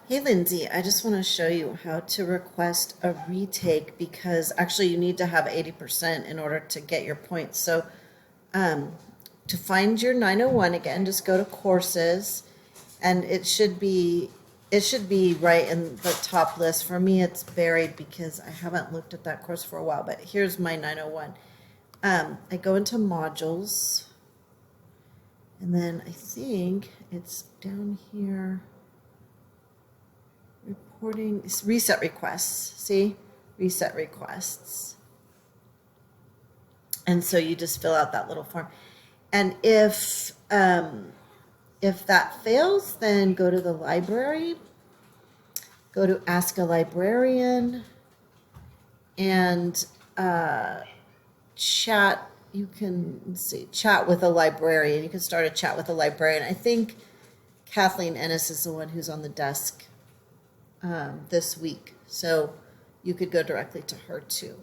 Hey Lindsay, I just want to show you how to request a retake because actually you need to have 80% in order to get your points. So um, to find your 901 again, just go to courses and it should be right in the top list. For me, it's buried because I haven't looked at that course for a while, but here's my 901. I go into modules and then I think it's down here. Reporting, reset requests, see? Reset requests. And so you just fill out that little form. And if that fails, then go to the library, go to Ask a Librarian, and chat. You can, let's see, chat with a librarian. You can start a chat with a librarian. I think Kathleen Ennis is the one who's on the desk this week. So you could go directly to her too.